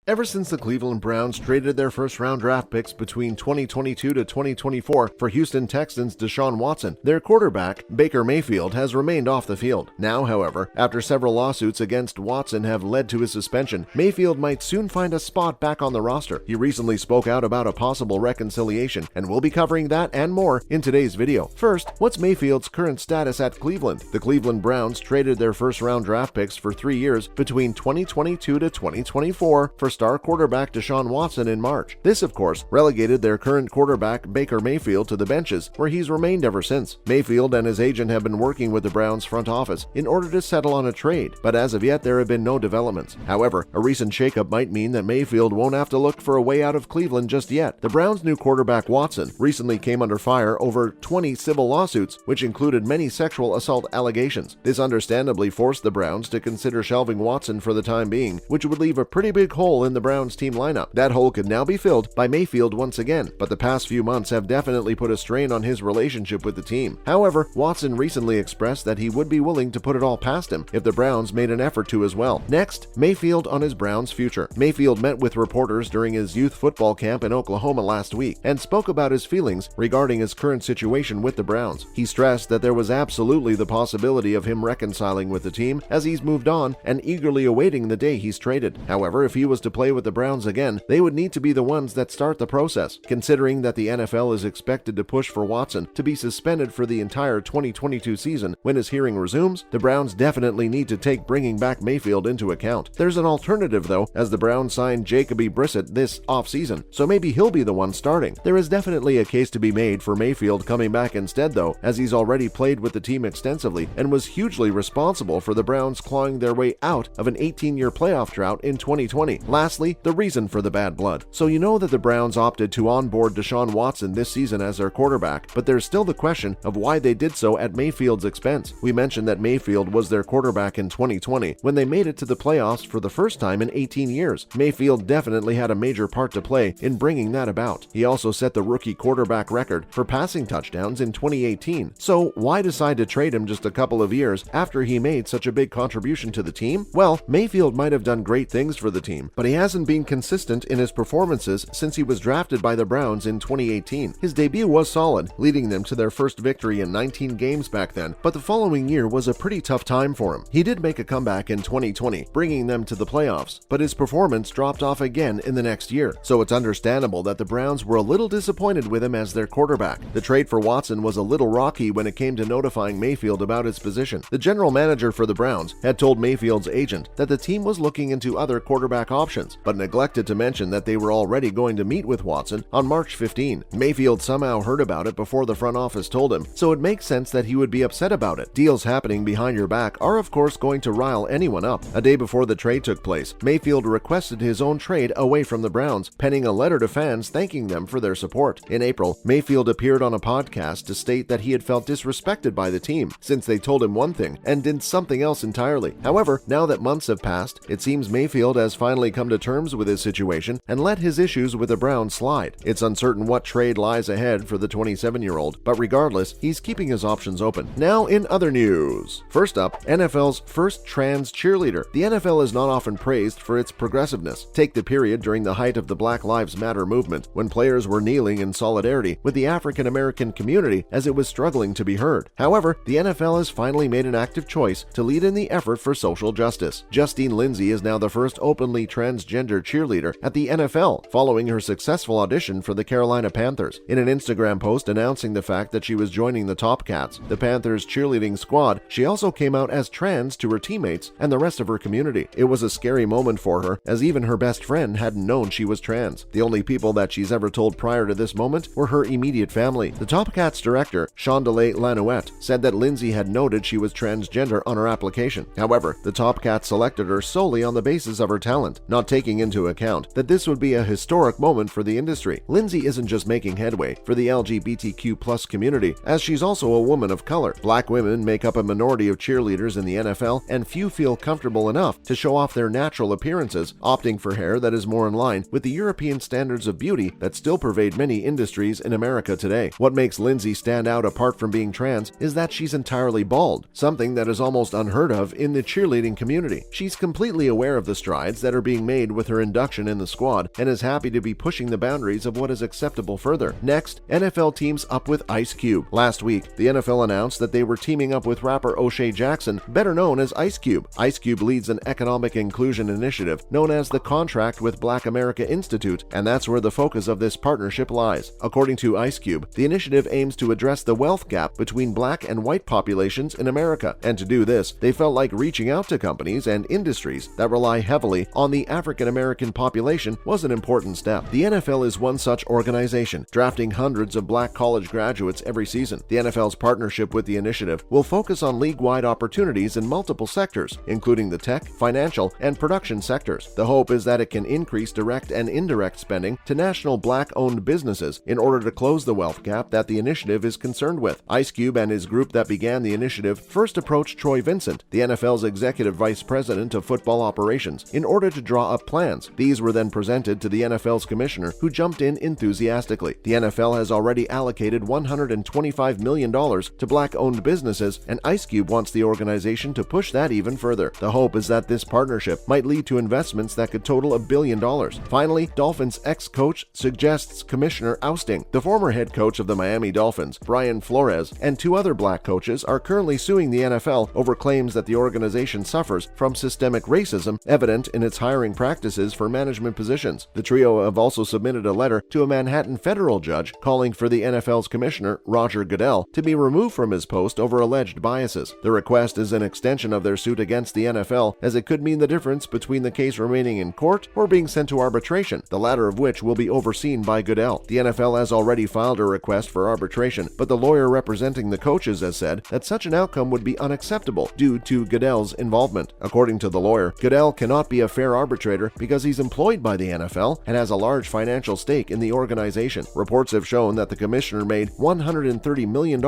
Ever since the Cleveland Browns traded their first-round draft picks between 2022 to 2024 for Houston Texans' Deshaun Watson, their quarterback, Baker Mayfield, has remained off the field. Now, however, after several lawsuits against Watson have led to his suspension, Mayfield might soon find a spot back on the roster. He recently spoke out about a possible reconciliation, and we'll be covering that and more in today's video. First, what's Mayfield's current status at Cleveland? The Cleveland Browns traded their first-round draft picks for 3 years between 2022 to 2024 for star quarterback Deshaun Watson in March. This, of course, relegated their current quarterback Baker Mayfield to the benches, where he's remained ever since. Mayfield and his agent have been working with the Browns front office in order to settle on a trade, but as of yet there have been no developments. However, a recent shakeup might mean that Mayfield won't have to look for a way out of Cleveland just yet. The Browns' new quarterback Watson recently came under fire over 20 civil lawsuits, which included many sexual assault allegations. This understandably forced the Browns to consider shelving Watson for the time being, which would leave a pretty big hole in the Browns team lineup. That hole could now be filled by Mayfield once again, but the past few months have definitely put a strain on his relationship with the team. However, Watson recently expressed that he would be willing to put it all past him if the Browns made an effort to as well. Next, Mayfield on his Browns future. Mayfield met with reporters during his youth football camp in Oklahoma last week and spoke about his feelings regarding his current situation with the Browns. He stressed that there was absolutely the possibility of him reconciling with the team as he's moved on and eagerly awaiting the day he's traded. However, if he was to play with the Browns again, they would need to be the ones that start the process. Considering that the NFL is expected to push for Watson to be suspended for the entire 2022 season when his hearing resumes, the Browns definitely need to take bringing back Mayfield into account. There's an alternative though, as the Browns signed Jacoby Brissett this offseason, so maybe he'll be the one starting. There is definitely a case to be made for Mayfield coming back instead though, as he's already played with the team extensively and was hugely responsible for the Browns clawing their way out of an 18-year playoff drought in 2020. Lastly, the reason for the bad blood. So you know that the Browns opted to onboard Deshaun Watson this season as their quarterback, but there's still the question of why they did so at Mayfield's expense. We mentioned that Mayfield was their quarterback in 2020 when they made it to the playoffs for the first time in 18 years. Mayfield definitely had a major part to play in bringing that about. He also set the rookie quarterback record for passing touchdowns in 2018. So why decide to trade him just a couple of years after he made such a big contribution to the team? Well, Mayfield might have done great things for the team, but he hasn't been consistent in his performances since he was drafted by the Browns in 2018. His debut was solid, leading them to their first victory in 19 games back then, but the following year was a pretty tough time for him. He did make a comeback in 2020, bringing them to the playoffs, but his performance dropped off again in the next year, so it's understandable that the Browns were a little disappointed with him as their quarterback. The trade for Watson was a little rocky when it came to notifying Mayfield about his position. The general manager for the Browns had told Mayfield's agent that the team was looking into other quarterback options, but neglected to mention that they were already going to meet with Watson on March 15. Mayfield somehow heard about it before the front office told him, so it makes sense that he would be upset about it. Deals happening behind your back are of course going to rile anyone up. A day before the trade took place, Mayfield requested his own trade away from the Browns, penning a letter to fans thanking them for their support. In April, Mayfield appeared on a podcast to state that he had felt disrespected by the team since they told him one thing and did something else entirely. However, now that months have passed, it seems Mayfield has finally come to terms with his situation and let his issues with the Browns slide. It's uncertain what trade lies ahead for the 27-year-old, but regardless, he's keeping his options open. Now in other news. First up, NFL's first trans cheerleader. The NFL is not often praised for its progressiveness. Take the period during the height of the Black Lives Matter movement, when players were kneeling in solidarity with the African American community as it was struggling to be heard. However, the NFL has finally made an active choice to lead in the effort for social justice. Justine Lindsay is now the first openly transgender cheerleader at the NFL, following her successful audition for the Carolina Panthers. In an Instagram post announcing the fact that she was joining the Top Cats, the Panthers cheerleading squad, she also came out as trans to her teammates and the rest of her community. It was a scary moment for her, as even her best friend hadn't known she was trans. The only people that she's ever told prior to this moment were her immediate family. The Top Cats director, Shondelay Lanouette, said that Lindsay had noted she was transgender on her application. However, the Top Cats selected her solely on the basis of her talent, not taking into account that this would be a historic moment for the industry. Lindsay isn't just making headway for the LGBTQ+ community, as she's also a woman of color. Black women make up a minority of cheerleaders in the NFL, and few feel comfortable enough to show off their natural appearances, opting for hair that is more in line with the European standards of beauty that still pervade many industries in America today. What makes Lindsay stand out apart from being trans is that she's entirely bald, something that is almost unheard of in the cheerleading community. She's completely aware of the strides that are being made made with her induction in the squad and is happy to be pushing the boundaries of what is acceptable further. Next, NFL teams up with Ice Cube. Last week, the NFL announced that they were teaming up with rapper O'Shea Jackson, better known as Ice Cube. Ice Cube leads an economic inclusion initiative known as the Contract with Black America Institute, and that's where the focus of this partnership lies. According to Ice Cube, the initiative aims to address the wealth gap between black and white populations in America, and to do this, they felt like reaching out to companies and industries that rely heavily on the African American population was an important step. The NFL is one such organization, drafting hundreds of black college graduates every season. The NFL's partnership with the initiative will focus on league-wide opportunities in multiple sectors, including the tech, financial, and production sectors. The hope is that it can increase direct and indirect spending to national black-owned businesses in order to close the wealth gap that the initiative is concerned with. Ice Cube and his group that began the initiative first approached Troy Vincent, the NFL's executive vice president of football operations, in order to draw up plans. These were then presented to the NFL's commissioner, who jumped in enthusiastically. The NFL has already allocated $125 million to black-owned businesses, and Ice Cube wants the organization to push that even further. The hope is that this partnership might lead to investments that could total $1 billion. Finally, Dolphins ex-coach suggests commissioner ousting. The former head coach of the Miami Dolphins, Brian Flores, and two other black coaches are currently suing the NFL over claims that the organization suffers from systemic racism evident in its hiring practices for management positions. The trio have also submitted a letter to a Manhattan federal judge calling for the NFL's commissioner, Roger Goodell, to be removed from his post over alleged biases. The request is an extension of their suit against the NFL, as it could mean the difference between the case remaining in court or being sent to arbitration, the latter of which will be overseen by Goodell. The NFL has already filed a request for arbitration, but the lawyer representing the coaches has said that such an outcome would be unacceptable due to Goodell's involvement. According to the lawyer, Goodell cannot be a fair arbitrator because he's employed by the NFL and has a large financial stake in the organization. Reports have shown that the commissioner made $130 million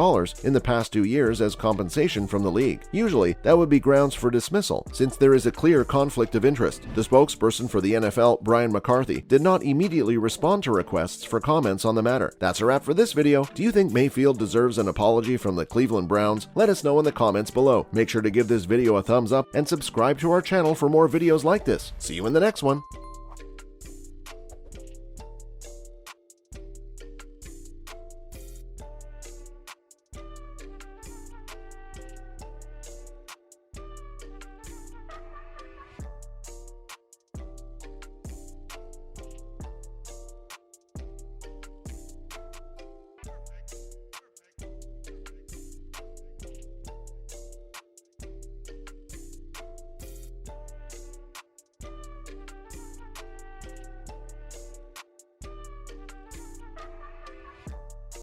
in the past 2 years as compensation from the league. Usually, that would be grounds for dismissal, since there is a clear conflict of interest. The spokesperson for the NFL, Brian McCarthy, did not immediately respond to requests for comments on the matter. That's a wrap for this video. Do you think Mayfield deserves an apology from the Cleveland Browns? Let us know in the comments below. Make sure to give this video a thumbs up and subscribe to our channel for more videos like this. See you in the next one.